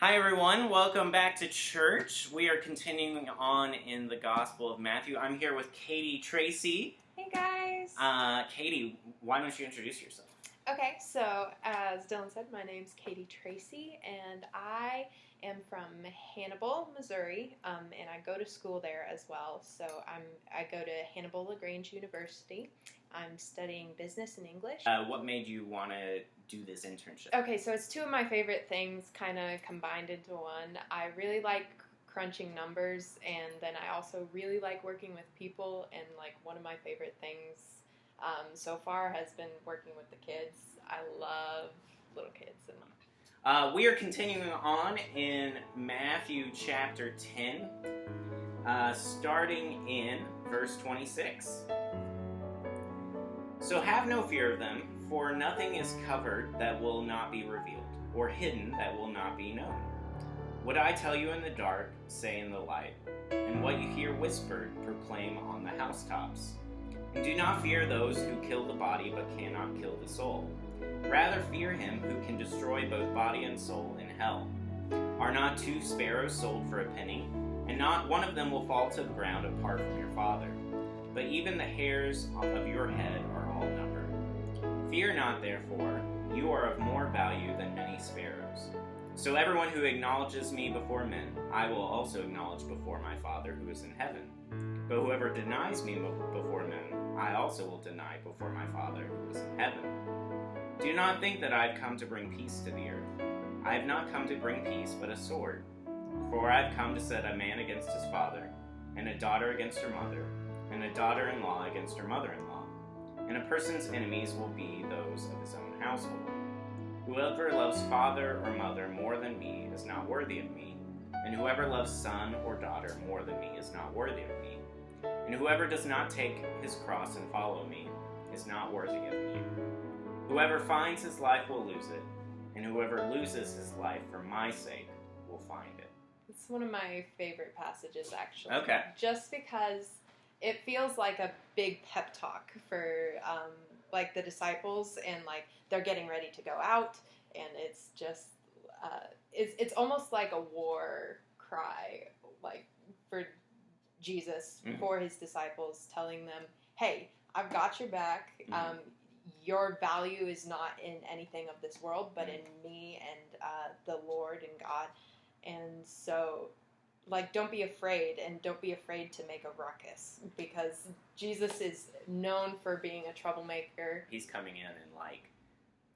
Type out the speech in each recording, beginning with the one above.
Hi everyone, welcome back to church. We are continuing on in the Gospel of Matthew. I'm here with Katie Tracy. Hey guys! Katie, why don't you introduce yourself? Okay, so as Dylan said, my name's Katie Tracy, and I am from Hannibal, Missouri, and I go to school there as well. So I go to Hannibal LaGrange University. I'm studying business and English. What made you want to do this internship? Okay, so it's two of my favorite things kind of combined into one. I really like crunching numbers, and then I also really like working with people, and like one of my favorite things so far has been working with the kids. I love little kids. We are continuing on in Matthew chapter 10, starting in verse 26. So have no fear of them, for nothing is covered that will not be revealed, or hidden that will not be known. What I tell you in the dark, say in the light, and what you hear whispered, proclaim on the housetops. And do not fear those who kill the body but cannot kill the soul. Rather fear him who can destroy both body and soul in hell. Are not 2 sparrows sold for a penny? And not one of them will fall to the ground apart from your Father. But even the hairs of your head are all numbered. Fear not, therefore, you are of more value than many sparrows. So everyone who acknowledges me before men, I will also acknowledge before my Father who is in heaven. But whoever denies me before men, I also will deny before my Father who is in heaven. Do not think that I have come to bring peace to the earth. I have not come to bring peace, but a sword. For I have come to set a man against his father, and a daughter against her mother, and a daughter-in-law against her mother-in-law. And a person's enemies will be those of his own household. Whoever loves father or mother more than me is not worthy of me, and whoever loves son or daughter more than me is not worthy of me. And whoever does not take his cross and follow me is not worthy of me. Whoever finds his life will lose it, and whoever loses his life for my sake will find it. It's one of my favorite passages, actually. Okay. Just because it feels like a big pep talk for like the disciples, and like they're getting ready to go out, and it's just it's almost like a war cry, like for Jesus, for his disciples, telling them, "Hey, I've got your back. Your value is not in anything of this world, but in me and the Lord and God." And so, like, don't be afraid, and don't be afraid to make a ruckus, because Jesus is known for being a troublemaker. He's coming in and, like,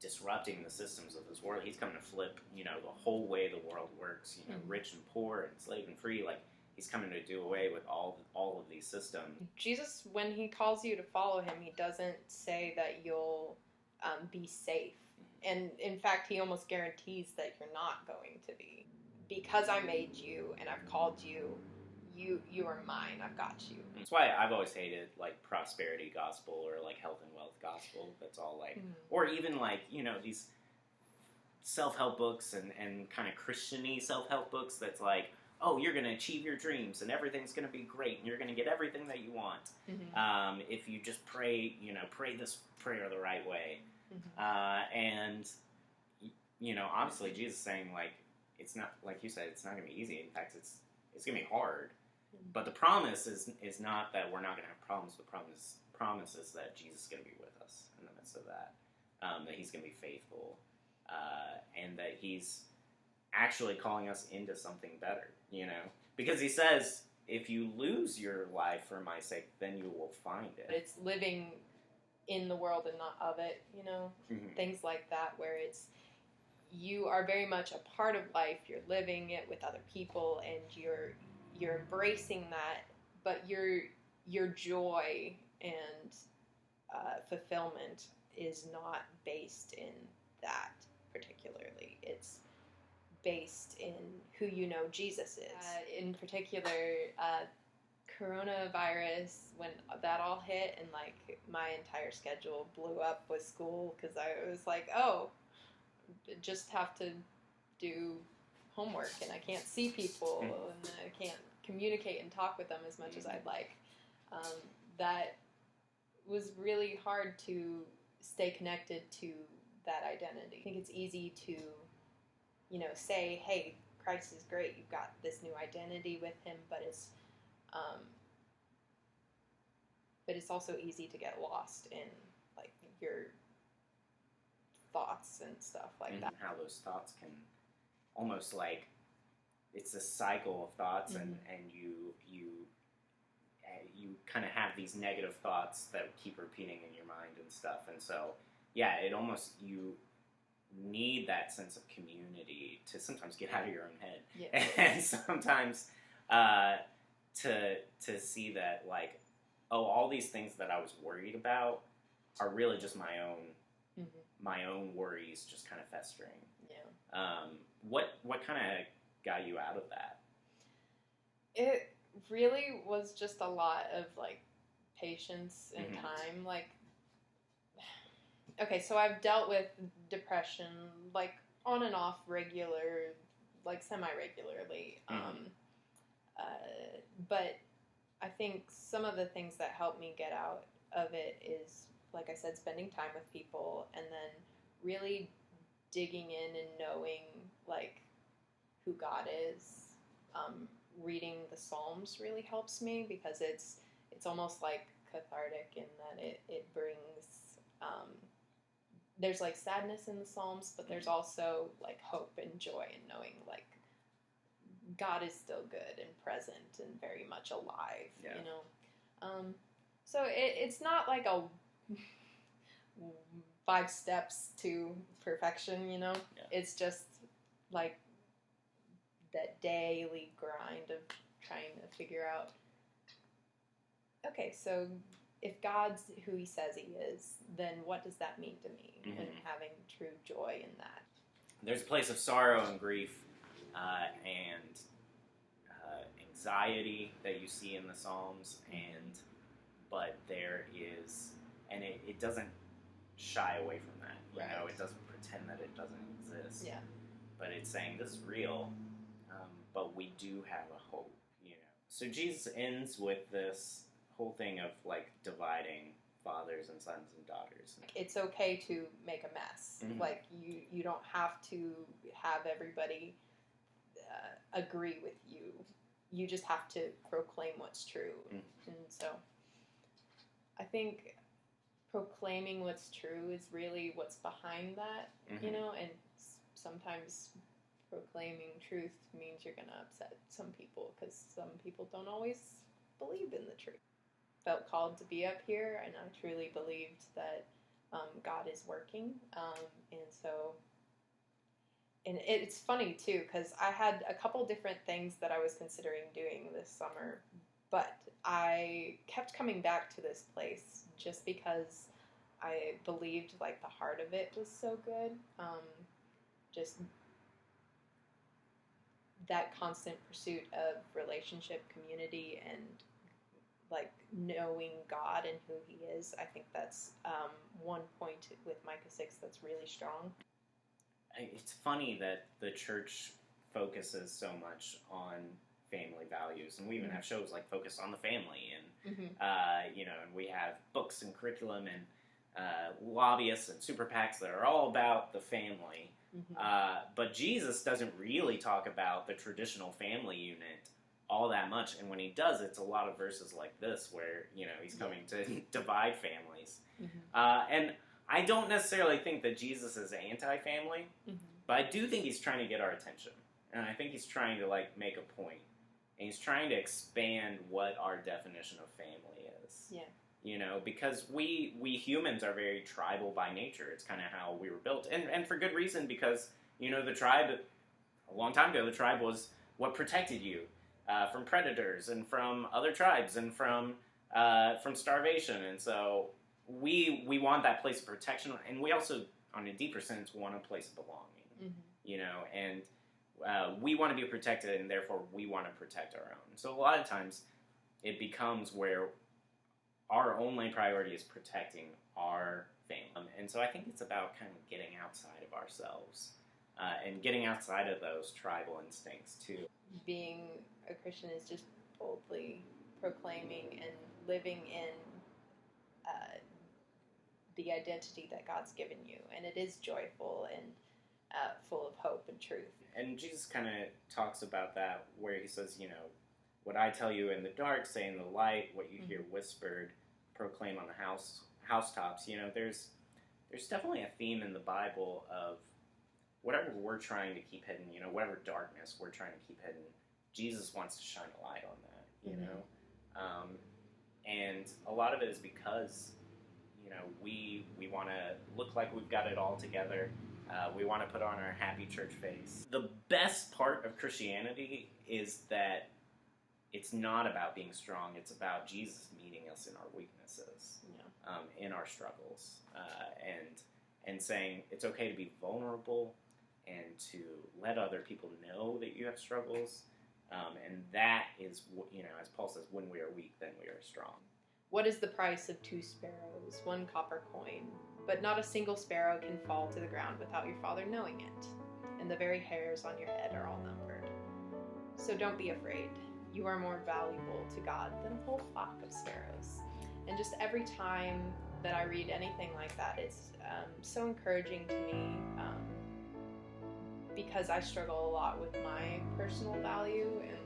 disrupting the systems of this world. He's coming to flip, the whole way the world works, rich and poor and slave and free. Like, he's coming to do away with all of these systems. Jesus, when he calls you to follow him, he doesn't say that you'll be safe. And in fact, he almost guarantees that you're not going to be. Because I made you and I've called you, you are mine. I've got you. That's why I've always hated, like, prosperity gospel or, like, health and wealth gospel. That's all, like, or even, like, these self-help books and kind of Christian-y self-help books that's like, oh, you're going to achieve your dreams and everything's going to be great and you're going to get everything that you want if you just pray this prayer the right way. And obviously Jesus is saying, like, it's not, like you said, it's not going to be easy. In fact, it's going to be hard. But the promise is not that we're not going to have problems. The promise is that Jesus is going to be with us in the midst of that, that he's going to be faithful, and that he's actually calling us into something better, because he says, if you lose your life for my sake, then you will find it. It's living in the world and not of it, things like that, where it's, you are very much a part of life, you're living it with other people, and you're embracing that, but your joy and fulfillment is not based in that particularly. It's based in who Jesus is. In particular, coronavirus, when that all hit, and like my entire schedule blew up with school, because I was like, oh, just have to do homework, and I can't see people, and I can't communicate and talk with them as much as I'd like. That was really hard to stay connected to that identity. I think it's easy to, say, hey, Christ is great. You've got this new identity with him, but it's also easy to get lost in like your thoughts and stuff like that. How those thoughts can almost like it's a cycle of thoughts, and you kind of have these negative thoughts that keep repeating in your mind and stuff, and so it almost you need that sense of community to sometimes get out of your own head, and sometimes to see that like, oh, all these things that I was worried about are really just my own worries, just kind of festering. What kind of got you out of that? It really was just a lot of like patience and time. Like, okay, so I've dealt with depression like on and off regular, like semi-regularly. But I think some of the things that helped me get out of it is, like I said, spending time with people, and then really digging in and knowing like who God is. Reading the Psalms really helps me because it's almost like cathartic in that it brings there's like sadness in the Psalms, but there's also like hope and joy in knowing like God is still good and present and very much alive, you know. So it's not like a 5 steps to perfection, you know. It's just like that daily grind of trying to figure out, okay, so if God's who he says he is, then what does that mean to me? And having true joy in that. There's a place of sorrow and grief and anxiety that you see in the Psalms, but there is, and it doesn't shy away from that. You know, it doesn't pretend that it doesn't exist. Yeah. But it's saying this is real, but we do have a hope. You know. So Jesus ends with this whole thing of like dividing fathers and sons and daughters. It's okay to make a mess. Like you don't have to have everybody agree with you. You just have to proclaim what's true. And so I think proclaiming what's true is really what's behind that, you know, and sometimes proclaiming truth means you're going to upset some people because some people don't always believe in the truth. Felt called to be up here, and I truly believed that God is working, and so, and it's funny too because I had a couple different things that I was considering doing this summer, but I kept coming back to this place just because I believed like the heart of it was so good, just that constant pursuit of relationship, community, and like knowing God and who he is. I think that's one point with Micah 6 that's really strong. It's funny that the church focuses so much on family values, and we even have shows like Focus on the Family, and you know, and we have books and curriculum and lobbyists and super PACs that are all about the family. But Jesus doesn't really talk about the traditional family unit all that much, and when he does, it's a lot of verses like this where, you know, he's coming to divide families. And I don't necessarily think that Jesus is anti-family, but I do think he's trying to get our attention, and I think he's trying to like make a point, and he's trying to expand what our definition of family is. You know, because we humans are very tribal by nature. It's kind of how we were built, and for good reason, because, you know, the tribe, a long time ago, the tribe was what protected you from predators and from other tribes and from starvation, and so we want that place of protection, and we also, on a deeper sense, want a place of belonging. You know, and we want to be protected, and therefore we want to protect our own. So a lot of times, it becomes where our only priority is protecting our family. And so I think it's about kind of getting outside of ourselves and getting outside of those tribal instincts too. Being a Christian is just boldly proclaiming and living in the identity that God's given you. And it is joyful, and full of hope and truth. And Jesus kind of talks about that where he says, what I tell you in the dark, say in the light, what you hear whispered, proclaim on the housetops. There's definitely a theme in the Bible of whatever we're trying to keep hidden, whatever darkness we're trying to keep hidden, Jesus wants to shine a light on that, and a lot of it is because, we want to look like we've got it all together. We want to put on our happy church face. The best part of Christianity is that it's not about being strong. It's about Jesus meeting us in our weaknesses, in our struggles, and saying it's okay to be vulnerable and to let other people know that you have struggles. And that is, as Paul says, when we are weak, then we are strong. What is the price of 2 sparrows, 1 copper coin? But not a single sparrow can fall to the ground without your Father knowing it, and the very hairs on your head are all numbered. So don't be afraid. You are more valuable to God than a whole flock of sparrows. And just every time that I read anything like that, it's so encouraging to me, because I struggle a lot with my personal value and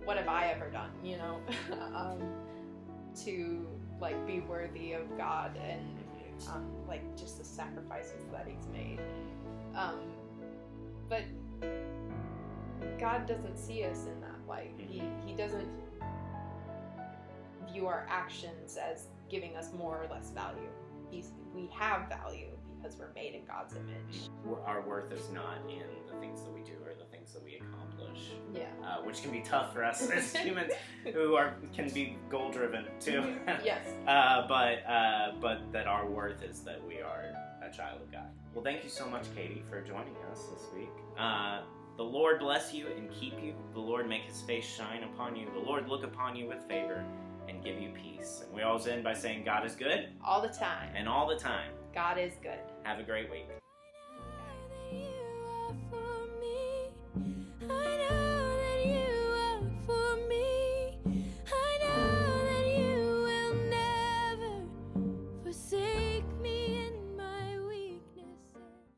what have I ever done, to be worthy of God and just the sacrifices that He's made. But God doesn't see us in that light. He doesn't view our actions as giving us more or less value. We have value because we're made in God's image. Our worth is not in the things that we do or the things that we accomplish. Yeah. Which can be tough for us as humans who can be goal driven too. Yes. But that our worth is that we are a child of God. Well, thank you so much, Katie, for joining us this week. The Lord bless you and keep you. The Lord make His face shine upon you. The Lord look upon you with favor and give you peace. And we always end by saying God is good. All the time. And all the time. God is good. Have a great week.